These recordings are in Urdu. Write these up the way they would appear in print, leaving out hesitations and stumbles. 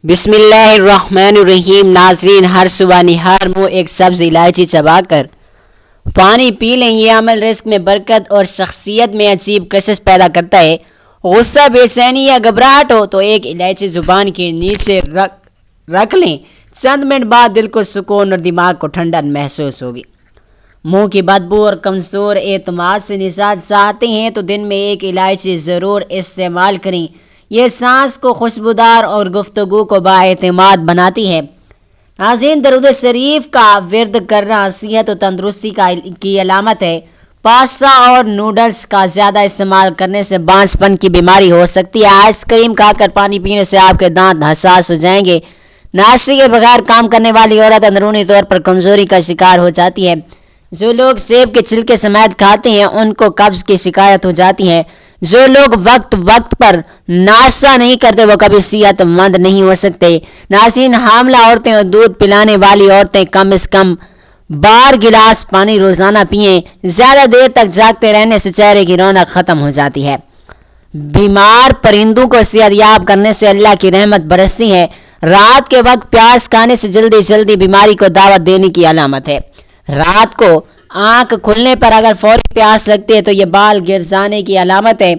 بسم اللہ الرحمن الرحیم۔ ناظرین، ہر صبح نہار منہ ایک سبز الائچی چبا کر پانی پی لیں۔ یہ عمل رزق میں برکت اور شخصیت میں عجیب کشش پیدا کرتا ہے۔ غصہ، بے چینی یا گھبراہٹ ہو تو ایک الائچی زبان کے نیچے رکھ لیں۔ چند منٹ بعد دل کو سکون اور دماغ کو ٹھنڈک محسوس ہوگی۔ منہ کی بدبو اور کمزور اعتماد سے نجات چاہتے ہیں تو دن میں ایک الائچی ضرور استعمال کریں۔ یہ سانس کو خوشبودار اور گفتگو کو بااعتماد بناتی ہے۔ ناظرین، درود شریف کا ورد کرنا صحت و تندرستی کی علامت ہے۔ پاستا اور نوڈلز کا زیادہ استعمال کرنے سے بانس پن کی بیماری ہو سکتی ہے۔ آئس کریم کھا کر پانی پینے سے آپ کے دانت حساس ہو جائیں گے۔ ناشتے کے بغیر کام کرنے والی عورت اندرونی طور پر کمزوری کا شکار ہو جاتی ہے۔ جو لوگ سیب کے چھلکے سمیت کھاتے ہیں ان کو قبض کی شکایت ہو جاتی ہے۔ جو لوگ وقت پر ناشتہ نہیں کرتے وہ کبھی صحت مند نہیں ہو سکتے۔ ناظرین، حاملہ عورتیں اور دودھ پلانے والی عورتیں کم از کم 12 گلاس پانی روزانہ پئیں۔ زیادہ دیر تک جاگتے رہنے سے چہرے کی رونق ختم ہو جاتی ہے۔ بیمار پرندوں کو صحت یاب کرنے سے اللہ کی رحمت برستی ہے۔ رات کے وقت پیاز کھانے سے جلدی بیماری کو دعوت دینے کی علامت ہے۔ رات کو آنکھ کھلنے پر اگر فوری پیاس لگتی ہے تو یہ بال گر جانے کی علامت ہے۔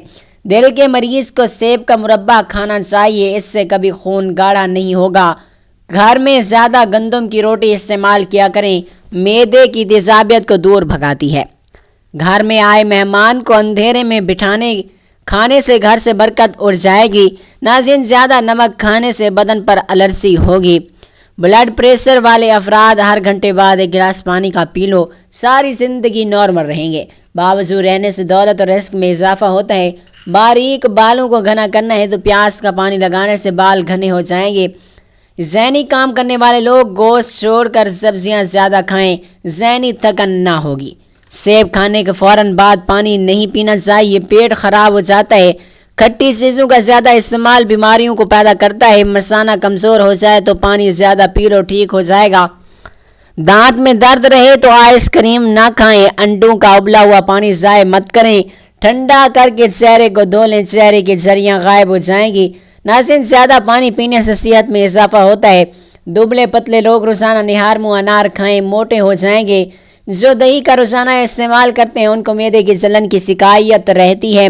دل کے مریض کو سیب کا مربع کھانا چاہیے، اس سے کبھی خون گاڑھا نہیں ہوگا۔ گھر میں زیادہ گندم کی روٹی استعمال کیا کریں، معدے کی تیزابیت کو دور بھگاتی ہے۔ گھر میں آئے مہمان کو اندھیرے میں کھانے سے گھر سے برکت اڑ جائے گی۔ ناظرین، زیادہ نمک کھانے سے بدن پر الرجی ہوگی۔ بلڈ پریشر والے افراد ہر گھنٹے بعد ایک گلاس پانی کا پی لو، ساری زندگی نارمل رہیں گے۔ باوضو رہنے سے دولت اور رزق میں اضافہ ہوتا ہے۔ باریک بالوں کو گھنا کرنا ہے تو پیاز کا پانی لگانے سے بال گھنے ہو جائیں گے۔ ذہنی کام کرنے والے لوگ گوشت چھوڑ کر سبزیاں زیادہ کھائیں، ذہنی تھکن نہ ہوگی۔ سیب کھانے کے فوراً بعد پانی نہیں پینا چاہیے، پیٹ خراب ہو جاتا ہے۔ کھٹی چیزوں کا زیادہ استعمال بیماریوں کو پیدا کرتا ہے۔ مثانہ کمزور ہو جائے تو پانی زیادہ پی لو، ٹھیک ہو جائے گا۔ دانت میں درد رہے تو آئس کریم نہ کھائیں۔ انڈوں کا ابلا ہوا پانی ضائع مت کریں۔ ٹھنڈا کر کے چہرے کو دھو لیں، چہرے کی جھریاں غائب ہو جائیں گی۔ ناظرین، زیادہ پانی پینے سے صحت میں اضافہ ہوتا ہے۔ دبلے پتلے لوگ روزانہ نہار منہ انار کھائیں، موٹے ہو جائیں گے۔ جو دہی کا روزانہ استعمال کرتے ہیں ان کو معدے کی جلن کی شکایت رہتی ہے۔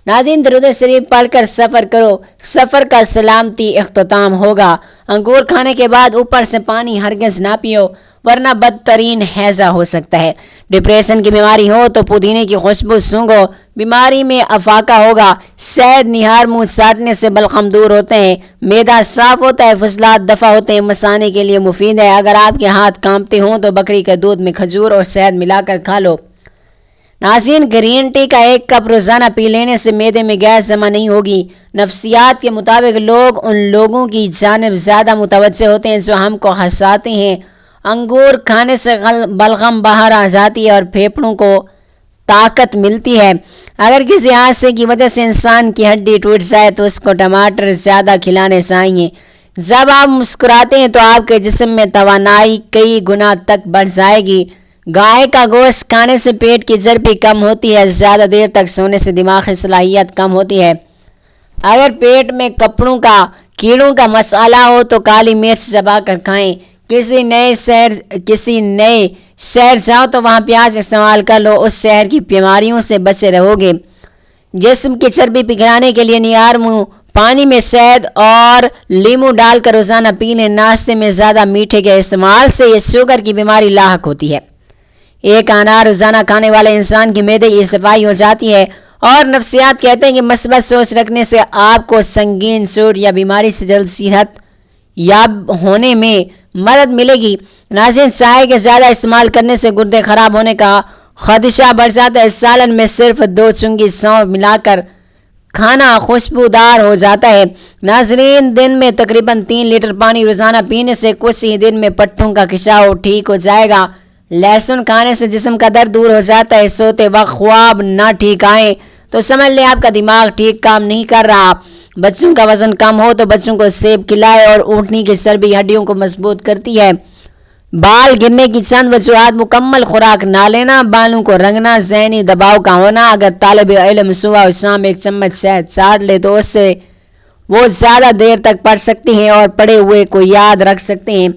ناظرین، درود شریف پڑھ کر سفر کرو، سفر کا سلامتی اختتام ہوگا۔ انگور کھانے کے بعد اوپر سے پانی ہرگز نہ پیو ورنہ بدترین ہیضہ ہو سکتا ہے۔ ڈپریشن کی بیماری ہو تو پودینے کی خوشبو سونگھو، بیماری میں افاقہ ہوگا۔ شہد نہار منہ چاٹنے سے بلغم دور ہوتے ہیں، معدہ صاف ہوتا ہے، فضلات دفع ہوتے ہیں، مثانے کے لیے مفید ہے۔ اگر آپ کے ہاتھ کانپتے ہوں تو بکری کے دودھ میں کھجور اور شہد ملا کر کھا لو۔ ناظرین، گرین ٹی کا 1 کپ روزانہ پی لینے سے معدے میں گیس جمع نہیں ہوگی۔ نفسیات کے مطابق لوگ ان لوگوں کی جانب زیادہ متوجہ ہوتے ہیں جو ہم کو ہنساتے ہیں۔ انگور کھانے سے بلغم باہر آ جاتی ہے اور پھیپھڑوں کو طاقت ملتی ہے۔ اگر کسی حادثے کی وجہ سے انسان کی ہڈی ٹوٹ جائے تو اس کو ٹماٹر زیادہ کھلانے چاہیے۔ جب آپ مسکراتے ہیں تو آپ کے جسم میں توانائی کئی گنا تک بڑھ جائے گی۔ گائے کا گوشت کھانے سے پیٹ کی چربی کم ہوتی ہے۔ زیادہ دیر تک سونے سے دماغی صلاحیت کم ہوتی ہے۔ اگر پیٹ میں کیڑوں کا مسئلہ ہو تو کالی مرچ چبا کر کھائیں۔ کسی نئے شہر جاؤ تو وہاں پیاز استعمال کر لو، اس شہر کی بیماریوں سے بچے رہو گے۔ جسم کی چربی پگھلانے کے لیے نہار منہ پانی میں شہد اور لیمو ڈال کر روزانہ پی لیں۔ ناشتے میں زیادہ میٹھے کے استعمال سے یہ شوگر کی بیماری لاحق ہوتی ہے۔ 1 انار روزانہ کھانے والے انسان کی معدے کی صفائی ہو جاتی ہے۔ اور نفسیات کہتے ہیں کہ مثبت سوچ رکھنے سے آپ کو سنگین چوٹ یا بیماری سے جلد صحت یاب ہونے میں مدد ملے گی۔ ناظرین، چائے کے زیادہ استعمال کرنے سے گردے خراب ہونے کا خدشہ بڑھ جاتا ہے۔ سالن میں صرف 2 چنگی سونف ملا کر کھانا خوشبودار ہو جاتا ہے۔ ناظرین، دن میں تقریباً 3 لیٹر پانی روزانہ پینے سے کچھ ہی دن میں پٹھوں کا کھچاؤ ٹھیک ہو جائے گا۔ لہسن کھانے سے جسم کا درد دور ہو جاتا ہے۔ سوتے وقت خواب نہ ٹھیک آئے تو سمجھ لیں آپ کا دماغ ٹھیک کام نہیں کر رہا۔ بچوں کا وزن کم ہو تو بچوں کو سیب کھلائے اور اونٹنی کی چربی ہڈیوں کو مضبوط کرتی ہے۔ بال گرنے کی چند وجوہات: مکمل خوراک نہ لینا، بالوں کو رنگنا، ذہنی دباؤ کا ہونا۔ اگر طالب علم صبح و شام 1 چمچ شہد چاٹ لے تو اس سے وہ زیادہ دیر تک پڑھ سکتے ہیں اور پڑھے ہوئے کو یاد رکھ سکتے ہیں۔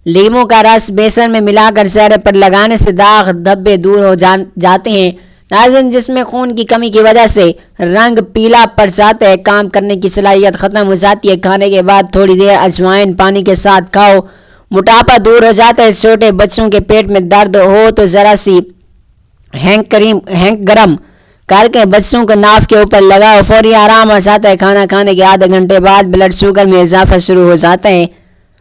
لیموں کا رس بیسن میں ملا کر چہرے پر لگانے سے داغ دھبے دور ہو جاتے ہیں۔ ناظرین، جس میں خون کی کمی کی وجہ سے رنگ پیلا پڑ جاتا ہے، کام کرنے کی صلاحیت ختم ہو جاتی ہے، کھانے کے بعد تھوڑی دیر اجوائن پانی کے ساتھ کھاؤ، موٹاپا دور ہو جاتا ہے۔ چھوٹے بچوں کے پیٹ میں درد ہو تو ذرا سی ہینک گرم کر کے بچوں کو ناف کے اوپر لگاؤ، فوری آرام آ جاتا ہے۔ کھانا کھانے کے آدھے گھنٹے بعد بلڈ شوگر میں اضافہ شروع ہو جاتا ہے۔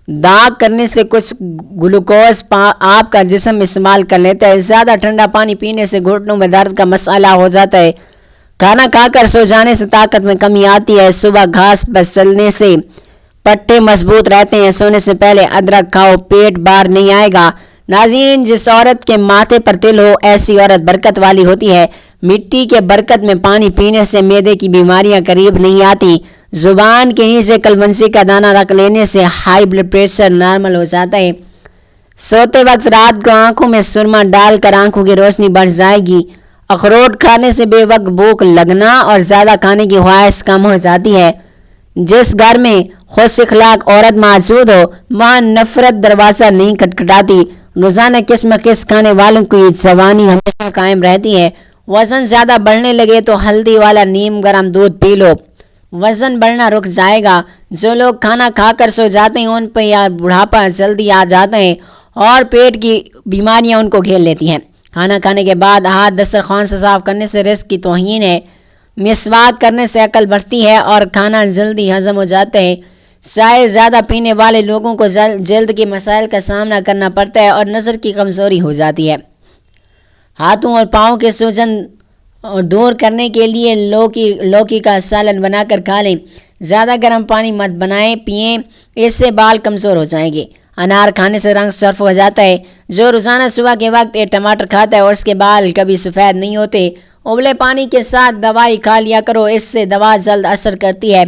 داغ کرنے سے کچھ گلوکوز آپ کا جسم استعمال کر لیتا ہے۔ زیادہ ٹھنڈا پانی پینے سے گھٹنوں میں درد کا مسئلہ ہو جاتا ہے۔ کھانا کھا کر سو جانے سے طاقت میں کمی آتی ہے۔ صبح گھاس پر چلنے سے پٹے مضبوط رہتے ہیں۔ سونے سے پہلے ادرک کھاؤ، پیٹ بار نہیں آئے گا۔ ناظرین، جس عورت کے ماتھے پر تل ہو ایسی عورت برکت والی ہوتی ہے۔ مٹی کے برکت میں پانی پینے سے معدے کی بیماریاں قریب نہیں آتی۔ زبان کے نیچے کلمنسی کا دانہ رکھ لینے سے ہائی بلڈ پریشر نارمل ہو جاتا ہے۔ سوتے وقت رات کو آنکھوں میں سرما ڈال کر آنکھوں کی روشنی بڑھ جائے گی۔ اخروٹ کھانے سے بے وقت بھوک لگنا اور زیادہ کھانے کی خواہش کم ہو جاتی ہے۔ جس گھر میں خوش اخلاق عورت موجود ہو وہاں نفرت دروازہ نہیں کھٹکھٹاتی۔ روزانہ قسم کھانے والوں کی جوانی ہمیشہ قائم رہتی ہے۔ وزن زیادہ بڑھنے لگے تو ہلدی والا نیم گرم دودھ پی لو، وزن بڑھنا رک جائے گا۔ جو لوگ کھانا کھا کر سو جاتے ہیں ان پہ یا بڑھاپا جلدی آ جاتا ہے اور پیٹ کی بیماریاں ان کو گھیر لیتی ہیں۔ کھانا کھانے کے بعد ہاتھ دسترخوان سے صاف کرنے سے رزق کی توہین ہے۔ مسواک کرنے سے عقل بڑھتی ہے اور کھانا جلدی ہضم ہو جاتا ہے۔ چائے زیادہ پینے والے لوگوں کو جلد کے مسائل کا سامنا کرنا پڑتا ہے اور نظر کی کمزوری ہو جاتی ہے۔ ہاتھوں اور پاؤں کے سوجن دور کرنے کے لیے لوکی کا سالن بنا کر کھا لیں۔ زیادہ گرم پانی مت بنائیں پئیں، اس سے بال کمزور ہو جائیں گے۔ انار کھانے سے رنگ صرف ہو جاتا ہے۔ جو روزانہ صبح کے وقت ایک ٹماٹر کھاتا ہے اور اس کے بال کبھی سفید نہیں ہوتے، ابلے پانی کے ساتھ دوائی کھا لیا کرو، اس سے دوا جلد اثر کرتی ہے۔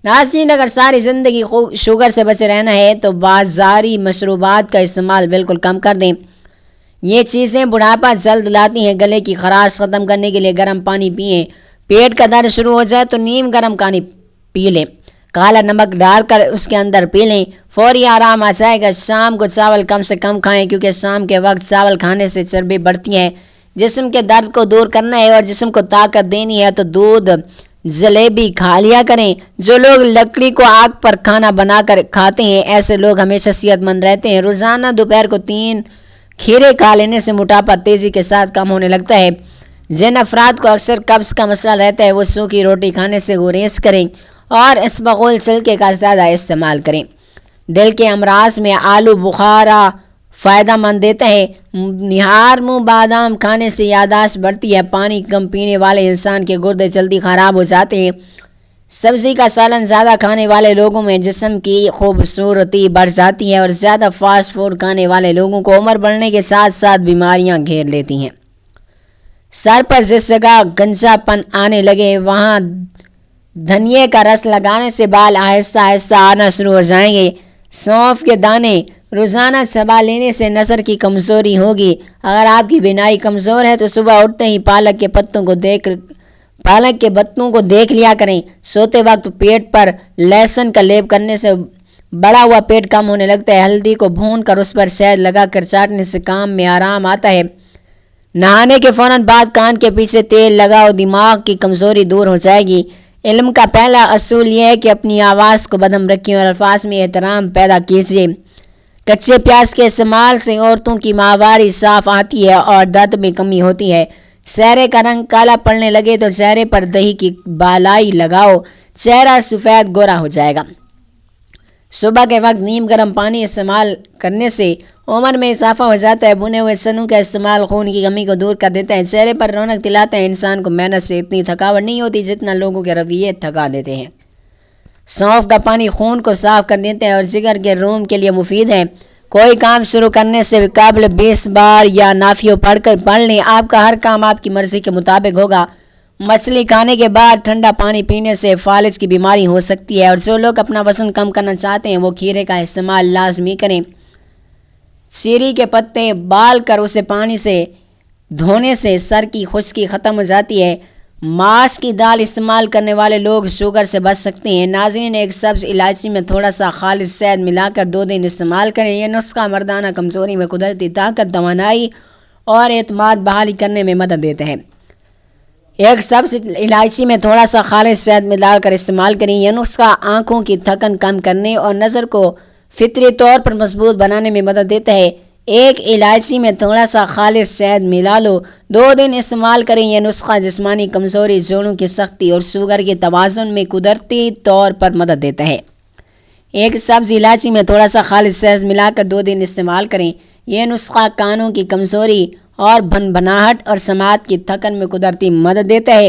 ناظرین، اگر ساری زندگی شوگر سے بچے رہنا ہے تو بازاری مشروبات کا استعمال بالکل کم کر دیں۔ یہ چیزیں بڑھاپا جلد لاتی ہیں۔ گلے کی خراش ختم کرنے کے لیے گرم پانی پئیں۔ پیٹ کا درد شروع ہو جائے تو نیم گرم پانی پی لیں، کالا نمک ڈال کر اس کے اندر پی لیں، فوری آرام آ جائے گا۔ شام کو چاول کم سے کم کھائیں کیونکہ شام کے وقت چاول کھانے سے چربی بڑھتی ہے۔ جسم کے درد کو دور کرنا ہے اور جسم کو طاقت دینی ہے تو دودھ جلیبی کھا لیا کریں۔ جو لوگ لکڑی کو آگ پر کھانا بنا کر کھاتے ہیں ایسے لوگ ہمیشہ صحت مند رہتے ہیں۔ روزانہ دوپہر کو 3 کھیرے کھا لینے سے موٹاپا تیزی کے ساتھ کم ہونے لگتا ہے۔ جن افراد کو اکثر قبض کا مسئلہ رہتا ہے وہ سوکھی روٹی کھانے سے گریز کریں اور اسبغول سلکے کا زیادہ استعمال کریں۔ دل کے امراض میں آلو بخارا فائدہ مند دیتا ہے۔ نہار منہ بادام کھانے سے یادداشت بڑھتی ہے۔ پانی کم پینے والے انسان کے گردے جلدی خراب ہو جاتے ہیں۔ سبزی کا سالن زیادہ کھانے والے لوگوں میں جسم کی خوبصورتی بڑھ جاتی ہے اور زیادہ فاسٹ فوڈ کھانے والے لوگوں کو عمر بڑھنے کے ساتھ ساتھ بیماریاں گھیر لیتی ہیں۔ سر پر جس جگہ گنجا پن آنے لگے وہاں دھنیے کا رس لگانے سے بال آہستہ آہستہ آنا شروع ہو جائیں گے۔ سونف کے دانے روزانہ چبا لینے سے نظر کی کمزوری ہوگی۔ اگر آپ کی بینائی کمزور ہے تو صبح اٹھتے ہی پالک کے پتوں کو دیکھ لیا کریں۔ سوتے وقت پیٹ پر لہسن کا لیپ کرنے سے بڑا ہوا پیٹ کم ہونے لگتا ہے۔ ہلدی کو بھون کر اس پر شہد لگا کر چاٹنے سے کام میں آرام آتا ہے۔ نہانے کے فوراً بعد کان کے پیچھے تیل لگاؤ، دماغ کی کمزوری دور ہو جائے گی۔ علم کا پہلا اصول یہ ہے کہ اپنی آواز کو بدم رکھیں اور الفاظ میں احترام پیدا کیجیے۔ کچے پیاز کے استعمال سے عورتوں کی ماہواری صاف آتی ہے اور درد میں کمی ہوتی ہے۔ چہرے کا رنگ کالا پڑنے لگے تو چہرے پر دہی کی بالائی لگاؤ، چہرہ سفید گورا ہو جائے گا۔ صبح کے وقت نیم گرم پانی استعمال کرنے سے عمر میں اضافہ ہو جاتا ہے۔ بھنے ہوئے چنوں کا استعمال خون کی کمی کو دور کر دیتا ہے، چہرے پر رونق دلاتا ہے۔ انسان کو محنت سے اتنی تھکاوٹ نہیں ہوتی جتنا لوگوں کے رویے تھکا دیتے ہیں۔ سونف کا پانی خون کو صاف کر دیتا ہے اور جگر کے روم کے لیے مفید ہے۔ کوئی کام شروع کرنے سے قبل 20 بار یا نافیو پڑھ لیں، آپ کا ہر کام آپ کی مرضی کے مطابق ہوگا۔ مچھلی کھانے کے بعد ٹھنڈا پانی پینے سے فالج کی بیماری ہو سکتی ہے اور جو لوگ اپنا وزن کم کرنا چاہتے ہیں وہ کھیرے کا استعمال لازمی کریں۔ چیری کے پتے بال کر اسے پانی سے دھونے سے سر کی خشکی ختم ہو جاتی ہے۔ ماش کی دال استعمال کرنے والے لوگ شوگر سے بچ سکتے ہیں۔ ناظرین، ایک سبز الائچی میں تھوڑا سا خالص شہد ملا کر 2 دن استعمال کریں۔ یہ نسخہ مردانہ کمزوری میں قدرتی طاقت، توانائی اور اعتماد بحالی کرنے میں مدد دیتے ہیں۔ ایک سبز الائچی میں تھوڑا سا خالص شہد ملا کر استعمال کریں۔ یہ نسخہ آنکھوں کی تھکن کم کرنے اور نظر کو فطری طور پر مضبوط بنانے میں مدد دیتا ہے۔ ایک الائچی میں تھوڑا سا خالص شہد ملا لو، 2 دن استعمال کریں۔ یہ نسخہ جسمانی کمزوری، جوڑوں کی سختی اور شوگر کے توازن میں قدرتی طور پر مدد دیتا ہے۔ ایک سبز الائچی میں تھوڑا سا خالص شہد ملا کر 2 دن استعمال کریں۔ یہ نسخہ کانوں کی کمزوری اور بھنبھناہٹ اور سماعت کی تھکن میں قدرتی مدد دیتا ہے۔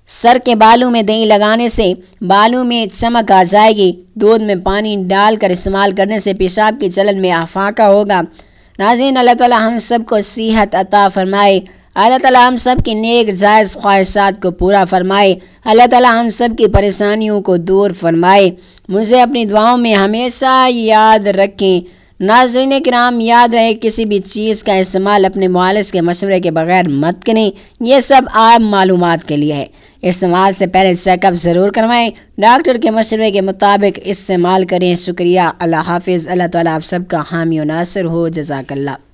سر کے بالوں میں دہی لگانے سے بالوں میں چمک آ جائے گی۔ دودھ میں پانی ڈال کر استعمال کرنے سے پیشاب کی جلن میں افاقہ ہوگا۔ ناظرین، اللہ تعالیٰ ہم سب کو صحت عطا فرمائے۔ اللہ تعالیٰ ہم سب کی نیک جائز خواہشات کو پورا فرمائے۔ اللہ تعالیٰ ہم سب کی پریشانیوں کو دور فرمائے۔ مجھے اپنی دعاؤں میں ہمیشہ یاد رکھیں۔ ناظرین کرام، یاد رہے کسی بھی چیز کا استعمال اپنے معالج کے مشورے کے بغیر مت کریں۔ یہ سب عام معلومات کے لیے ہے۔ استعمال سے پہلے چیک اپ ضرور کروائیں۔ ڈاکٹر کے مشورے کے مطابق استعمال کریں۔ شکریہ۔ اللہ حافظ۔ اللہ تعالیٰ آپ سب کا حامی و ناصر ہو۔ جزاک اللہ۔